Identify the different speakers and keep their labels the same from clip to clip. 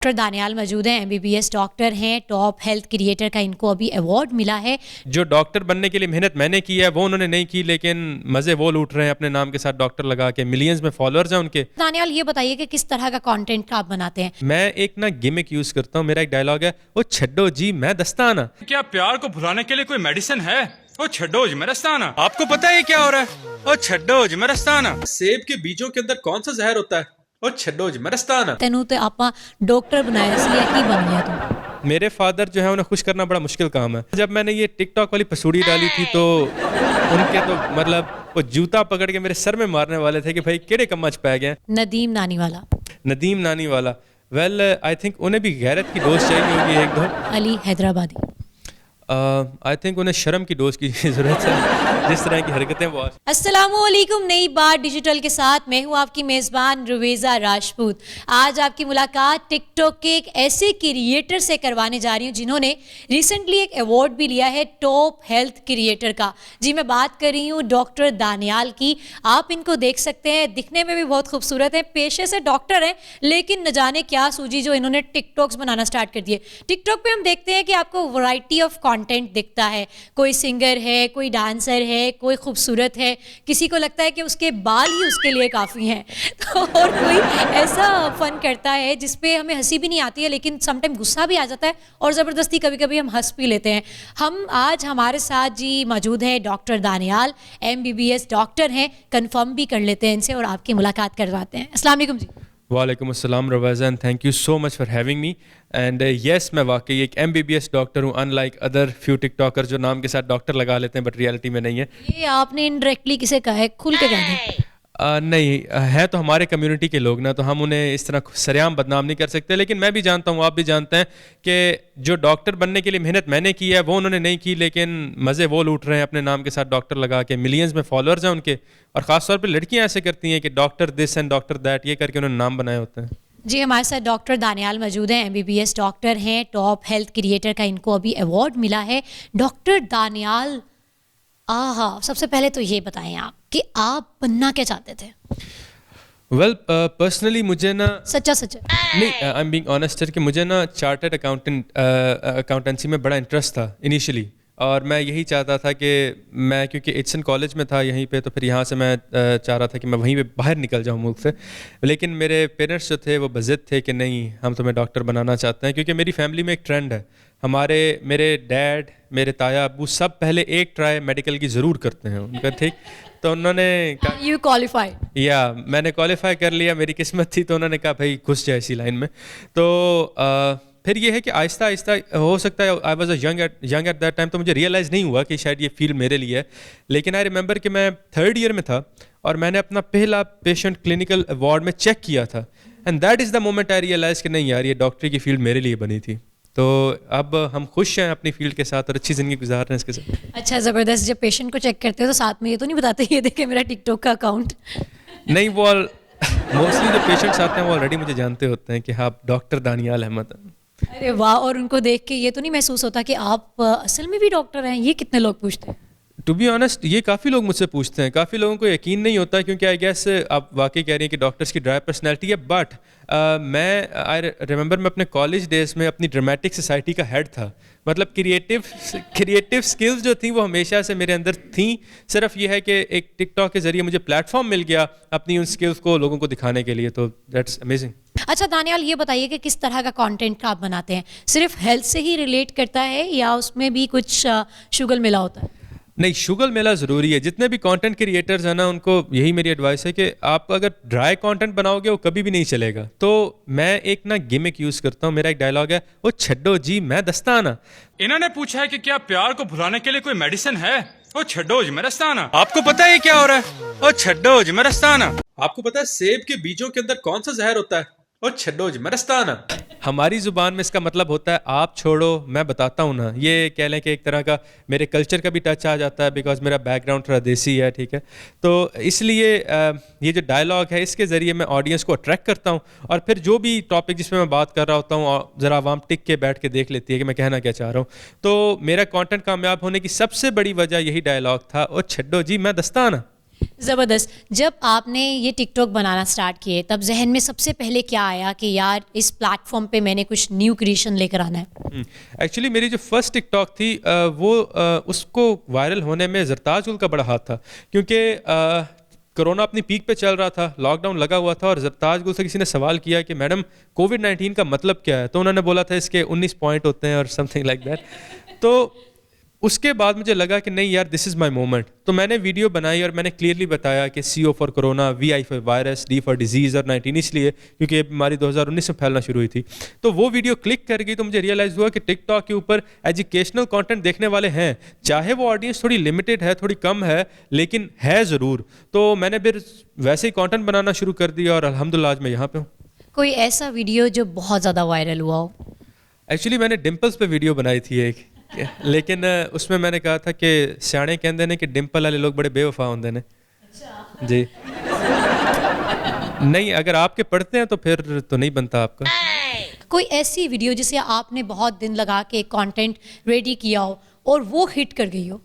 Speaker 1: Doctor Daniyal موجود ہیں, MBBS doctor ہیں, ٹاپ ہیلتھ کریٹر کا ان کو ابھی ایوارڈ ملا ہے.
Speaker 2: جو ڈاکٹر بننے کے لیے محنت میں نے کی ہے وہ انہوں نے نہیں کی, لیکن مزے وہ لوٹ رہے ہیں اپنے نام کے ساتھ ڈاکٹر لگا کے, ملینز میں فالوورز ہیں ان کے.
Speaker 1: دانیال یہ بتائیے کہ کس طرح کا کانٹینٹ آپ بناتے ہیں؟
Speaker 2: میں ایک گیمک یوز کرتا ہوں. میرا ایک ڈائلاگ ہے, وہ چھڈو جی میں دستانہ.
Speaker 3: کیا پیار کو بھلانے کے لیے کوئی میڈیسن ہے؟ وہ چھڈو جی میں دستانہ. آپ کو پتا ہے کیا ہو رہا ہے؟ وہ چھڈو جی میں دستانہ.
Speaker 2: سیب کے بیجوں کے اندر کون سا زہر ہوتا ہے؟ وہ چھڈو جی میں دستانہ.
Speaker 1: تینوں تے آپ ڈاکٹر بنایا سی ہے کی بن گیا تو؟
Speaker 2: میرے فادر جو ہے انہیں خوش کرنا بڑا مشکل کام ہے. جب میں نے یہ ٹک ٹاک والی پسوڑی ڈالی تھی تو ان کے تو مطلب وہ جوتا پکڑ کے میرے سر میں مارنے والے تھے کہ بھائی کیڑے کمچ پہ گئے.
Speaker 1: ندیم نانی والا.
Speaker 2: ندیم نانی والا ویل آئی تھنک انہیں بھی غیرت کی ڈوز چاہیے ہوگی ایک دو.
Speaker 1: علی حیدرآبادی.
Speaker 2: آئی تھنک انہیں شرم کی ڈوز کی ضرورت ہے, جس طرح کی حرکتیں وہ.
Speaker 1: السلام علیکم. نئی بات ڈیجیٹل کے ساتھ میں ہوں آپ کی میزبان رویزہ راجپوت. آج آپ کی ملاقات ٹک ٹاک کے ایک ایسے کریٹر سے کروانے جا رہی ہوں جنہوں نے ریسنٹلی ایک ایوارڈ بھی لیا ہے ٹاپ ہیلتھ کریٹر کا. جی میں بات کر رہی ہوں ڈاکٹر دانیال کی. آپ ان کو دیکھ سکتے ہیں, دکھنے میں بھی بہت خوبصورت ہیں, پیشے سے ڈاکٹر ہیں, لیکن نہ جانے کیا سوجی جو انہوں نے ٹک ٹاکس بنانا اسٹارٹ کر دیے. ٹک ٹاک پہ ہم دیکھتے ہیں کہ آپ کو ورائٹی آف کانٹینٹ دکھتا ہے. کوئی سنگر ہے, کوئی ڈانسر ہے, کوئی خوبصورت ہے, کسی کو لگتا ہے کہ اس کے بال ہی اس کے لیے کافی ہیں, اور کوئی ایسا فن کرتا ہے جس پہ ہمیں ہنسی بھی نہیں آتی ہے لیکن سم ٹائم غصہ بھی آ جاتا ہے, اور زبردستی کبھی کبھی ہم ہنس بھی لیتے ہیں. ہم آج ہمارے ساتھ جی موجود ہیں ڈاکٹر دانیال, MBBS ڈاکٹر ہیں. کنفرم بھی کر لیتے ہیں ان سے اور آپ کی ملاقات کرواتے ہیں. السلام علیکم جی.
Speaker 2: وعلیکم السلام رویزہ, and thank you so much for having me. And yes میں واقعی ایک MBBS ڈاکٹر ہوں, unlike other few TikToker جو نام کے ساتھ ڈاکٹر لگا لیتے ہیں بٹ ریئلٹی میں نہیں ہے.
Speaker 1: یہ آپ نے انڈائریکٹلی کسے کہا ہے, کھل کے کہہ دیں.
Speaker 2: نہیں ہے تو ہمارے کمیونٹی کے لوگ نا, تو ہم انہیں اس طرح سریعام بدنام نہیں کر سکتے. لیکن میں بھی جانتا ہوں, آپ بھی جانتے ہیں کہ جو ڈاکٹر بننے کے لیے محنت میں نے کی ہے وہ انہوں نے نہیں کی, لیکن مزے وہ لوٹ رہے ہیں اپنے نام کے ساتھ ڈاکٹر لگا کے. ملینز میں فالوورز ہیں ان کے, اور خاص طور پہ لڑکیاں ایسے کرتی ہیں کہ doctor this and doctor that یہ کر کے انہوں نے نام بنائے ہوتے ہیں.
Speaker 1: جی ہمارے ساتھ ڈاکٹر دانیال موجود ہیں, MBBS ڈاکٹر ہیں, ٹاپ ہیلتھ کریٹر کا ان کو ابھی ایوارڈ ملا ہے. ڈاکٹر دانیال, سب سے پہلے تو یہ بتائیں آپ کہ آپ بننا کیا چاہتے تھے؟
Speaker 2: ویل پرسنلی مجھے نا
Speaker 1: سچا
Speaker 2: نہیں, آئی ایم بینگ آنیسٹ کہ مجھے نا چارٹرڈ اکاؤنٹنسی میں بڑا انٹرسٹ تھا انیشلی, اور میں یہی چاہتا تھا کہ میں کیونکہ ایچسن کالج میں تھا یہیں پہ, تو پھر یہاں سے میں چاہ رہا تھا کہ میں وہیں پہ باہر نکل جاؤں ملک سے. لیکن میرے پیرنٹس جو تھے وہ بضد تھے کہ نہیں ہم تمہیں ڈاکٹر بنانا چاہتے ہیں, کیونکہ میری فیملی میں ایک ٹرینڈ ہے. میرے ڈیڈ, میرے تایا ابو سب پہلے ایک ٹرائی میڈیکل کی ضرور کرتے ہیں ان کا, ٹھیک. تو انہوں نے کہا
Speaker 1: یو کوالیفائی,
Speaker 2: یا میں نے کوالیفائی کر لیا, میری قسمت تھی, تو انہوں نے کہا بھائی گھس جائے اسی لائن میں. تو پھر یہ ہے کہ آہستہ آہستہ ہو سکتا ہے I was young at that time, تو مجھے ریئلائز نہیں ہوا کہ شاید یہ فیلڈ میرے لیے ہے. لیکن آئی ریممبر کہ میں 3rd ایئر میں تھا اور میں نے اپنا پہلا پیشنٹ کلینکل وارڈ میں چیک کیا تھا, and that is the moment I realise کہ نہیں یار یہ ڈاکٹری کی فیلڈ میرے لیے بنی تھی. تو اب ہم خوش ہیں اپنی فیلڈ کے ساتھ اور اچھی زندگی گزار رہے ہیں اس کے ساتھ.
Speaker 1: اچھا زبردست. جب پیشنٹ کو چیک کرتے ہو تو ساتھ میں یہ تو نہیں بتاتے یہ دیکھیں میرا ٹک ٹاک کا اکاؤنٹ؟
Speaker 2: نہیں, وہ موسٹلی جو پیشنٹس آتے ہیں وہ آلریڈی مجھے جانتے ہوتے ہیں کہ آپ ڈاکٹر دانیال احمد ہیں.
Speaker 1: ارے واہ. اور ان کو دیکھ کے یہ تو نہیں محسوس ہوتا کہ آپ اصل میں بھی ڈاکٹر ہیں؟ یہ کتنے لوگ پوچھتے ہیں.
Speaker 2: ٹو بی آنیسٹ یہ کافی لوگ مجھ سے پوچھتے ہیں, کافی لوگوں کو یقین نہیں ہوتا, کیونکہ آئی گیس آپ واقعی کہہ رہی ہیں کہ ڈاکٹرس کی ڈرائی پرسنالٹی ہے. بٹ میں آئی ریممبر میں اپنے کالج ڈیز میں اپنی ڈرامیٹک سوسائٹی کا ہیڈ تھا. مطلب کریٹیو سکلز جو تھیں وہ ہمیشہ سے میرے اندر تھیں. صرف یہ ہے کہ ایک ٹک ٹاک کے ذریعے مجھے پلیٹ فارم مل گیا اپنی ان سکلز کو لوگوں کو دکھانے کے لیے, تو دیٹس امیزنگ.
Speaker 1: اچھا دانیال یہ بتائیے کہ کس طرح کا کانٹینٹ آپ بناتے ہیں؟ صرف ہیلتھ سے ہی ریلیٹ کرتا ہے یا اس میں بھی کچھ شگل ملا ہوتا ہے؟
Speaker 2: نہیں, شگل میلا ضروری ہے. جتنے بھی کانٹینٹ کریٹرز ہیں نا ان کو یہی میری ایڈوائس ہے کہ آپ اگر ڈرائی کانٹینٹ بناؤ گے وہ کبھی بھی نہیں چلے گا. تو میں ایک گیمک یوز کرتا ہوں. میرا ایک ڈائلاگ ہے, وہ چھڈو جی میں دستانہ.
Speaker 3: انہوں نے پوچھا ہے کہ کیا پیار کو بھلانے کے لیے کوئی میڈیسن ہے؟ وہ چھڈو جی میں دستانہ. آپ کو پتا ہے کیا ہو رہا ہے؟ وہ چھڈو جی میں دستانہ.
Speaker 2: آپ کو پتا ہے سیب کے بیجوں کے اندر کون سا زہر ہوتا ہے؟ وہ چھڈو جی میں دستانہ. ہماری زبان میں اس کا مطلب ہوتا ہے آپ چھوڑو میں بتاتا ہوں نا. یہ کہہ لیں کہ ایک طرح کا میرے کلچر کا بھی ٹچ آ جاتا ہے, بیکاز میرا بیک گراؤنڈ تھوڑا دیسی ہے, ٹھیک ہے. تو اس لیے یہ جو ڈائلاگ ہے اس کے ذریعے میں آڈینس کو اٹریکٹ کرتا ہوں, اور پھر جو بھی ٹاپک جس میں میں بات کر رہا ہوتا ہوں ذرا عوام ٹک کے بیٹھ کے دیکھ لیتی ہے کہ میں کہنا کیا چاہ رہا ہوں. تو میرا کانٹینٹ کامیاب ہونے کی سب سے بڑی وجہ یہی ڈائلاگ تھا, وہ چھڈو جی میں دستانہ.
Speaker 1: زبردست. جب آپ نے یہ ٹک ٹاک بنانا اسٹارٹ کیے تب ذہن میں سب سے پہلے کیا آیا کہ یار اس پلیٹ فارم پہ میں نے کچھ نیو کریشن لے کر آنا ہے؟
Speaker 2: ایکچولی میری جو فرسٹ ٹک ٹاک تھی وہ اس کو وائرل ہونے میں زرتاج گل کا بڑا ہاتھ تھا، کیونکہ کرونا اپنی پیک پہ چل رہا تھا، لاک ڈاؤن لگا ہوا تھا، اور زرتاج گل سے کسی نے سوال کیا کہ میڈم کووڈ-19 کا مطلب کیا ہے، تو انہوں نے بولا تھا اس کے 19 پوائنٹ ہوتے ہیں اور سم تھنگ لائک دیٹ. تو اس کے بعد مجھے لگا کہ نہیں یار دس از مائی مومنٹ، تو میں نے ویڈیو بنائی اور میں نے کلیئرلی بتایا کہ CO for corona, VI for virus, D for disease اور 19 اس لیے کیونکہ یہ بیماری 2019 سے پھیلنا شروع ہوئی تھی. تو وہ ویڈیو کلک کر گئی تو مجھے ریئلائز ہوا کہ ٹک ٹاک کے اوپر ایجوکیشنل کانٹینٹ دیکھنے والے ہیں، چاہے وہ آڈینس تھوڑی لمیٹیڈ ہے، تھوڑی کم ہے، لیکن ہے ضرور. تو میں نے پھر ویسے ہی کانٹینٹ بنانا شروع کر دیا اور الحمدللہ آج میں یہاں پہ ہوں.
Speaker 1: کوئی ایسا ویڈیو جو بہت زیادہ وائرل ہوا ہو؟
Speaker 2: ایکچولی میں نے ڈمپلس پہ ویڈیو بنائی تھی ایک، لیکن اس میں نے کہا تھا کہ سیانے کہندے نے کہ ڈمپل والے لوگ بڑے بے وفا ہوندے نے. جی نہیں، اگر آپ کے پڑھتے ہیں تو پھر تو نہیں بنتا آپ کا.
Speaker 1: کوئی ایسی ویڈیو جسے آپ نے بہت دن لگا کے کانٹینٹ ریڈی کیا ہو اور وہ ہٹ کر گئی ہو؟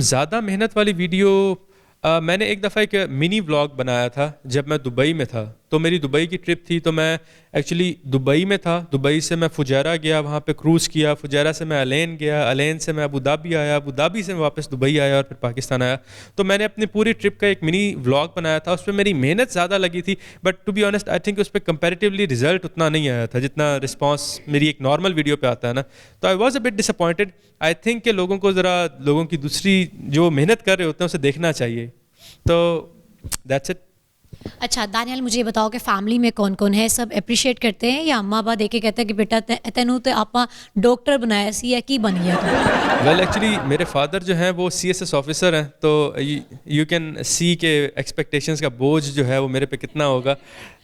Speaker 2: زیادہ محنت والی ویڈیو میں نے ایک دفعہ ایک منی ولاگ بنایا تھا جب میں دبئی میں تھا. تو میری دبئی کی ٹرپ تھی، تو میں ایکچولی دبئی میں تھا. دبئی سے میں فجیرہ گیا، وہاں پہ کروز کیا، فجیرہ سے میں الین گیا، الین سے میں ابو دھابی آیا، ابو دھابی سے میں واپس دبئی آیا اور پھر پاکستان آیا. تو میں نے اپنی پوری ٹرپ کا ایک منی ولاگ بنایا تھا. اس پہ میری محنت زیادہ لگی تھی، but to be honest I think اس پہ کمپیریٹیولی رزلٹ اتنا نہیں آیا تھا جتنا رسپانس میری ایک نارمل ویڈیو پہ آتا ہے نا. تو I was a bit disappointed. I think کہ لوگوں کو ذرا لوگوں کی دوسری جو محنت کر رہے ہوتے ہیں اسے دیکھنا چاہیے. تو دیٹس اٹ.
Speaker 1: اچھا دانیال، مجھے یہ بتاؤ کہ فیملی میں کون کون ہے؟ سب اپریشیٹ کرتے ہیں یا اماں ابا دیکھ کے کہتے ہیں کہ بیٹا تینوں تو آپ ڈاکٹر بنایا سی ہے کی بن گیا تو؟
Speaker 2: ویل ایکچولی میرے فادر جو ہیں وہ CSS آفیسر ہیں، تو یو کین سی کہ ایکسپیکٹیشنس کا بوجھ جو ہے وہ میرے پہ کتنا ہوگا.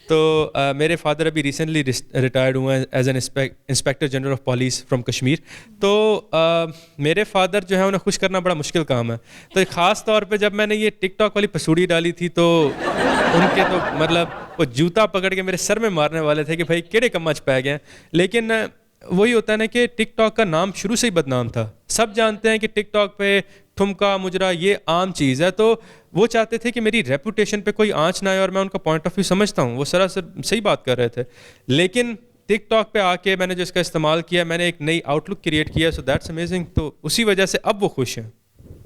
Speaker 2: تو میرے فادر ابھی ریسنٹلی ریٹائرڈ ہوئے ہیں as an inspector general of police from Kashmir. تو میرے فادر جو ہے انہیں خوش کرنا بڑا مشکل کام ہے. تو خاص طور پہ جب میں نے یہ ٹک ٹاک والی پسوڑی ڈالی تھی تو ان کے تو مطلب وہ جوتا پکڑ کے میرے سر میں مارنے والے تھے کہ بھائی کیڑے کمچ پہ گئے. لیکن وہی ہوتا ہے نا کہ ٹک ٹاک کا نام شروع سے ہی بدنام تھا. سب جانتے ہیں کہ ٹک ٹاک پہ ٹھمکا مجرا یہ عام چیز ہے. تو وہ چاہتے تھے کہ میری ریپوٹیشن پہ کوئی آنچ نہ آئے، اور میں ان کا پوائنٹ آف ویو سمجھتا ہوں، وہ سراسر صحیح بات کر رہے تھے. لیکن ٹک ٹاک پہ آ کے میں نے جو اس کا استعمال کیا، میں نے ایک نئی آؤٹ لک کریٹ کیا. So that's amazing. تو اسی وجہ سے اب وہ خوش ہیں.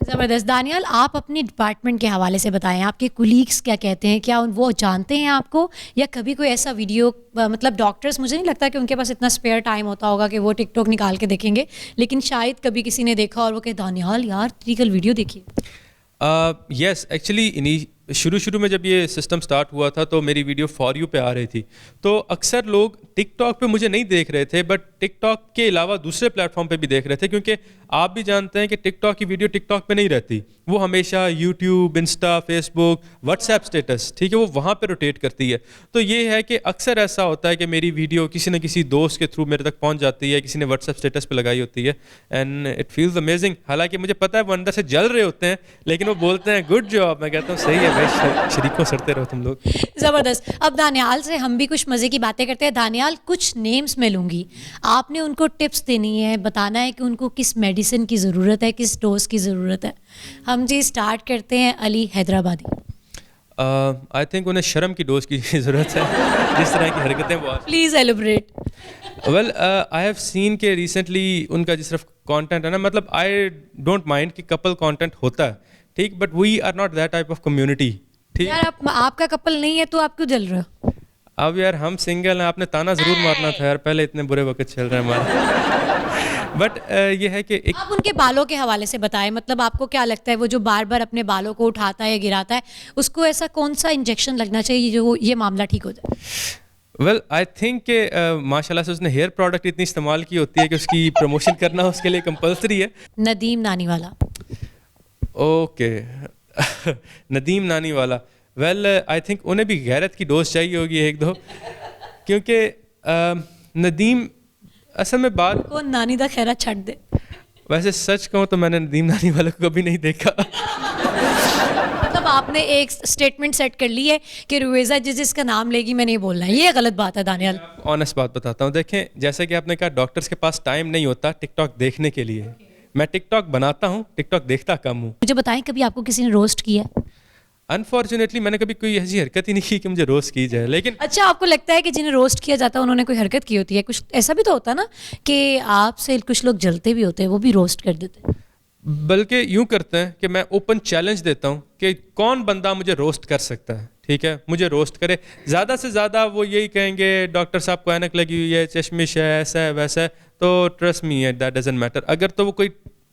Speaker 1: زبردست. دانیال، آپ اپنی ڈپارٹمنٹ کے حوالے سے بتائیں، آپ کے کولیگس کیا کہتے ہیں؟ کیا وہ جانتے ہیں آپ کو، یا کبھی کوئی ایسا ویڈیو مطلب ڈاکٹرس مجھے نہیں لگتا کہ ان کے پاس اتنا اسپیئر ٹائم ہوتا ہوگا کہ وہ ٹک ٹاک نکال کے دیکھیں گے، لیکن شاید کبھی کسی نے دیکھا اور وہ کہ دانیال یار تیری کل ویڈیو دیکھیے.
Speaker 2: یس ایکچولی شروع میں جب یہ سسٹم سٹارٹ ہوا تھا تو میری ویڈیو فار یو پہ آ رہی تھی. تو اکثر لوگ ٹک ٹاک پہ مجھے نہیں دیکھ رہے تھے، بٹ ٹک ٹاک کے علاوہ دوسرے پلیٹ فارم پہ بھی دیکھ رہے تھے، کیونکہ آپ بھی جانتے ہیں کہ ٹک ٹاک کی ویڈیو ٹک ٹاک پہ نہیں رہتی. وہ ہمیشہ یوٹیوب، انسٹا، فیس بک، واٹس ایپ اسٹیٹس، ٹھیک ہے، وہ وہاں پہ روٹیٹ کرتی ہے. تو یہ ہے کہ اکثر ایسا ہوتا ہے کہ میری ویڈیو کسی نہ کسی دوست کے تھرو میرے تک پہنچ جاتی ہے، کسی نے واٹس ایپ اسٹیٹس پہ لگائی ہوتی ہے، اینڈ اٹ فیلز امیزنگ. حالانکہ مجھے پتہ ہے وہ اندر سے جل رہے ہوتے ہیں، لیکن وہ بولتے ہیں گڈ جاب. میں کہتا ہوں صحیح ہے بھائی، شریکوں سڑتے رہو تم لوگ.
Speaker 1: زبردست. اب دانیال سے ہم بھی کچھ مزے کی باتیں کرتے ہیں. دانیال، کچھ نیمز میں لوں گی، آپ نے ان کو ٹپس دینی ہے، بتانا ہے کہ ان کو کس میڈیسن کی ضرورت ہے، کس ڈوز کی ضرورت ہے. ہم جی اسٹارٹ کرتے ہیں علی حیدرآبادی.
Speaker 2: آئی تھنک انہیں شرم کی ڈوز کی ضرورت ہے، جس طرح کی حرکتیں وہ.
Speaker 1: Please elaborate.
Speaker 2: Well I have seen کہ ریسنٹلی ان کا جو صرف کانٹینٹ ہے نا، مطلب آئی ڈونٹ مائنڈ کہ کپل کانٹینٹ ہوتا ہے، ٹھیک، but we are not that type of community. ٹھیک
Speaker 1: یار آپ کا کپل نہیں ہے تو آپ کیوں جل رہے ہو؟
Speaker 2: اب یار ہم سنگل ہیں، آپ نے تانا ضرور مارنا تھا یار، پہلے اتنے برے وقت چل رہے ہیں ہمارے. بٹ یہ ہے کہ
Speaker 1: آپ ان کے بالوں کے حوالے سے بتائیں، مطلب آپ کو کیا لگتا ہے وہ جو بار بار اپنے بالوں کو اٹھاتا ہے گراتا ہے، اس کو ایسا کون سا انجیکشن لگنا چاہیے جو یہ معاملہ ٹھیک ہو جائے؟
Speaker 2: ویل آئی تھنک کہ ماشاء اللہ سے اس نے ہیئر پروڈکٹ اتنی استعمال کی ہوتی ہے کہ اس کی پروموشن کرنا اس کے لیے کمپلسری ہے.
Speaker 1: ندیم نانی والا.
Speaker 2: اوکے ندیم نانی والا. ویل آئی تھنک انہیں بھی غیرت کی ڈوز چاہیے ہوگی ایک دو، کیونکہ ندیم اصل میں بات
Speaker 1: کو نانی دا خیرہ چھٹ دے.
Speaker 2: ویسے سچ کہوں تو میں نے ندیم نانی والے کو کبھی نہیں دیکھا.
Speaker 1: مطلب آپ نے ایک اسٹیٹمنٹ سیٹ کر لی ہے کہ رویزہ جس کا نام لے گی میں نہیں بولنا ہے، یہ غلط بات ہے. دانیال
Speaker 2: آنیسٹ بات بتاتا ہوں، دیکھیں جیسا کہ آپ نے کہا ڈاکٹرس کے پاس ٹائم نہیں ہوتا ٹک ٹاک دیکھنے کے لیے. میں ٹک ٹاک بناتا ہوں، ٹک ٹاک دیکھتا کم ہوں.
Speaker 1: مجھے بتائیں کبھی آپ کو کسی نے روسٹ کیا ہے؟
Speaker 2: انفارچونیٹلی میں نے کبھی کوئی ایسی حرکت ہی نہیں کی کہ مجھے روسٹ کی جائے, لیکن
Speaker 1: اچھا آپ کو لگتا ہے کہ جنہیں روسٹ کیا جاتا ہے انہوں نے کوئی حرکت کی ہوتی ہے؟ کچھ ایسا بھی تو ہوتا ہے نا کہ آپ سے کچھ لوگ جلتے بھی ہوتے ہیں, وہ بھی روسٹ کر دیتے ہیں.
Speaker 2: بلکہ یوں کرتے ہیں کہ میں اوپن چیلنج دیتا ہوں کہ کون بندہ مجھے روسٹ کر سکتا ہے, ٹھیک ہے, مجھے روسٹ کرے. زیادہ سے زیادہ وہ یہی کہیں گے ڈاکٹر صاحب کو اینک لگی ہوئی ہے, چشمش ہے, ایسا ہے ویسا ہے, تو trust me that doesn't matter. اگر تو وہ کوئی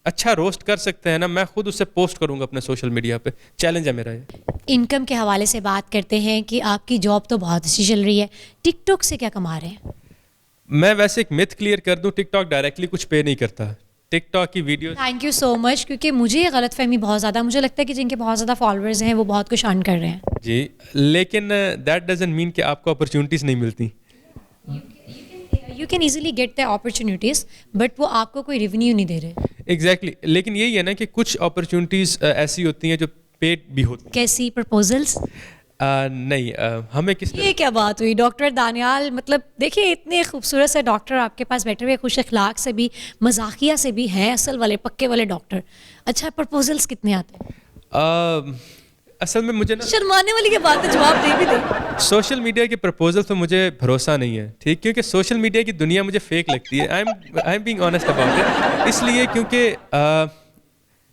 Speaker 2: اچھا روسٹ کر سکتے ہیں نا, میں خود اسے پوسٹ کروں گا اپنے سوشل میڈیا پہ. چیلنج ہے میرا یہ.
Speaker 1: انکم کے حوالے سے بات کرتے ہیں کہ آپ کی جاب تو بہت اچھی چل رہی ہے, ٹک ٹاک سے کیا کما رہے ہیں؟
Speaker 2: میں ویسے ایک متھ کلیئر کر دوں, ٹک ٹاک ڈائریکٹلی کچھ پے نہیں کرتا. ٹک ٹاک کی ویڈیو.
Speaker 1: تھینک یو سو مچ, کیونکہ مجھے یہ غلط فہمی بہت زیادہ, مجھے لگتا ہے کہ جن کے بہت زیادہ فالوورز ہیں وہ بہت کچھ ارن کر رہے ہیں.
Speaker 2: جی, لیکن دیٹ ڈزنٹ مین کہ آپ کو اپرچونیٹیز نہیں ملتی.
Speaker 1: You can easily get the opportunities, but وہ آپ کو کوئی ریونیو نہیں دے رہے.
Speaker 2: ایگزیکٹلی, لیکن یہی ہے نا کہ کچھ اپرچونیٹیز ایسی ہوتی ہیں جو پیڈ بھی ہوتی ہیں.
Speaker 1: کیسی پرپوزلس؟
Speaker 2: نہیں, ہمیں کس
Speaker 1: یہ کیا بات ہوئی ڈاکٹر دانیال, مطلب دیکھیے اتنے خوبصورت سے ڈاکٹر آپ کے پاس بیٹھے ہوئے, خوش اخلاق سے بھی, مزاحیہ سے بھی ہیں, اصل والے پکے والے ڈاکٹر. اچھا پرپوزلس کتنے آتے ہیں؟
Speaker 2: اصل میں مجھے نا
Speaker 1: شرمانے والی کی بات ہے, جواب دے بھی دیں.
Speaker 2: سوشل میڈیا کے پرپوزل تو مجھے بھروسہ نہیں ہے, ٹھیک, کیونکہ سوشل میڈیا کی دنیا مجھے فیک لگتی ہے. I am being honest about it. اس لیے کیونکہ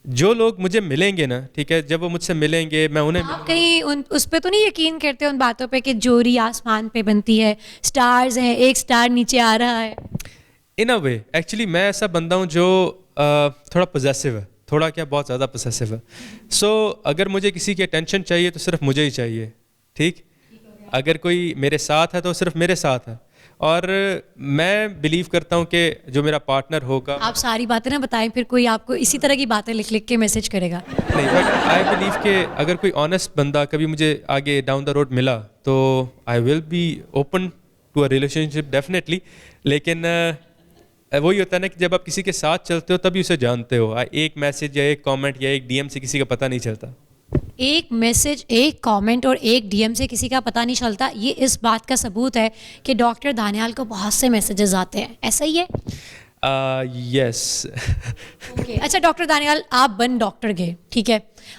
Speaker 2: جو لوگ مجھے ملیں گے نا, ٹھیک ہے, جب وہ مجھ سے ملیں گے میں انہیں
Speaker 1: آپ کہیں اس پہ تو نہیں یقین کرتے ان باتوں پہ کہ جوری آسمان پہ بنتی ہے, سٹارز ہیں, ایک سٹار نیچے آ رہا ہے؟
Speaker 2: ان اے وے ایکچولی میں ایسا بندہ ہوں جو تھوڑا پوزیسو ہے, تھوڑا کیا بہت زیادہ پوزیسو ہے. سو اگر مجھے کسی کی اٹینشن چاہیے تو صرف مجھے ہی چاہیے, ٹھیک. اگر کوئی میرے ساتھ ہے تو صرف میرے ساتھ ہے, اور میں بلیو کرتا ہوں کہ جو میرا پارٹنر ہوگا.
Speaker 1: آپ ساری باتیں نہ بتائیں, پھر کوئی آپ کو اسی طرح کی باتیں لکھ کے میسج کرے گا.
Speaker 2: نہیں, بٹ آئی بلیو کہ اگر کوئی آنیسٹ بندہ کبھی مجھے آگے ڈاؤن دا روڈ ملا تو I will be open to a relationship definitely. لیکن وہی ہوتا ہے نا کہ جب آپ کسی کے ساتھ چلتے ہو تبھی اسے جانتے ہو. ایک میسج یا ایک کامنٹ یا ایک ڈی ایم سے کسی کا پتہ نہیں چلتا.
Speaker 1: ایک میسج, ایک کامنٹ اور ایک ڈی ایم سے کسی کا پتہ نہیں چلتا. یہ اس بات کا ثبوت ہے کہ ڈاکٹر دانیال کو بہت سے میسیجز آتے ہیں, ایسا ہی ہے؟
Speaker 2: یس.
Speaker 1: اچھا ڈاکٹر دانیال, آپ بن ڈاکٹر گئے, ٹھیک ہے,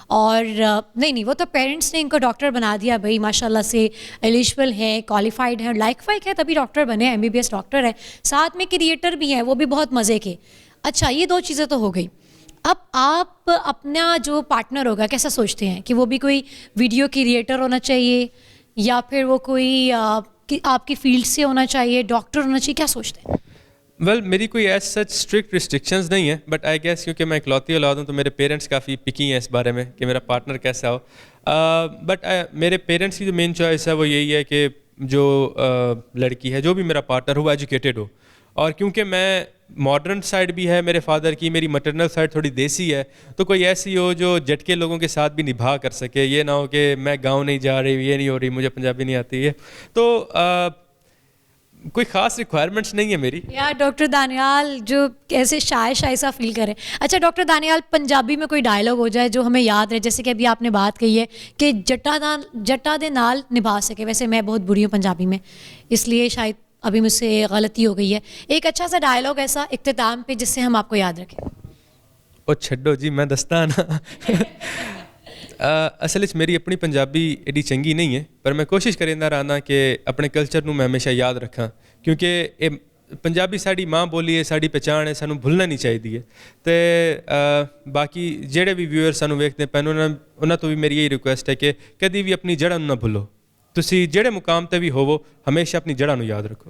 Speaker 1: اور نہیں وہ تو پیرنٹس نے ان کو ڈاکٹر بنا دیا بھائی, ماشاء اللہ سے ایلیجبل ہیں, کوالیفائڈ ہیں, لائق فائق ہے, تبھی ڈاکٹر بنے, M B B S doctor ہیں, ساتھ میں کریٹر بھی ہیں, وہ بھی بہت مزے کے. اچھا یہ دو چیزیں تو ہو گئی. اب آپ اپنا جو پارٹنر ہوگا کیسا سوچتے ہیں, کہ وہ بھی کوئی ویڈیو کریٹر ہونا چاہیے یا پھر وہ کوئی آپ کی فیلڈ سے ہونا چاہیے, ڈاکٹر ہونا چاہیے, کیا سوچتے ہیں؟
Speaker 2: ویل میری کوئی ایز سچ اسٹرکٹ ریسٹرکشنز نہیں ہیں, بٹ آئی گیس کیونکہ میں اکلوتی اولاد ہوں تو میرے پیرنٹس کافی پکی ہیں اس بارے میں کہ میرا پارٹنر کیسا ہو. بٹ میرے پیرنٹس کی جو مین چوائس ہے وہ یہی ہے کہ جو لڑکی ہے, جو بھی میرا پارٹنر ہو, وہ ایجوکیٹڈ ہو. اور کیونکہ میں ماڈرن سائڈ بھی ہے میرے فادر کی, میری مٹرنل سائڈ تھوڑی دیسی ہے, تو کوئی ایسی ہو جو جٹکے لوگوں کے ساتھ بھی نبھا کر سکے. یہ نہ ہو کہ میں گاؤں نہیں جا رہی, یہ نہیں ہو رہی, مجھے پنجابی نہیں آتی ہے. تو کوئی خاص ریکوائرمنٹس نہیں ہے میری.
Speaker 1: یار ڈاکٹر دانیال جو ایسے شائع سا فیل کریں. اچھا ڈاکٹر دانیال, پنجابی میں کوئی ڈائلاگ ہو جائے جو ہمیں یاد رہے, جیسے کہ ابھی آپ نے بات کہی ہے کہ جٹا دے نال نبھا سکے. ویسے میں بہت بری ہوں پنجابی میں, اس لیے شاید ابھی مجھ سے غلطی ہو گئی ہے. ایک اچھا سا ڈائلاگ ایسا اختتام پہ جس سے ہم آپ کو یاد رکھیں.
Speaker 2: او چھڈو جی میں دستا نا. اصل میری اپنی پنجابی ایڈی چنگی نہیں ہے, پر میں کوشش کریندا رہنا کہ اپنے کلچر نوں میں ہمیشہ یاد رکھاں, کیونکہ پنجابی ساڈی ماں بولی ہے, ساڈی پہچان ہے, سانوں بھولنا نہیں چاہیے. تے باقی جہڑے بھی ویور سانوں ویکھدے پے انہاں تو بھی میری یہی ریکویسٹ ہے کہ کدی بھی اپنی جڑاں نہ بھولو. تسی جہڑے مقام تے بھی ہوو ہمیشہ اپنی جڑاں نوں یاد رکھو.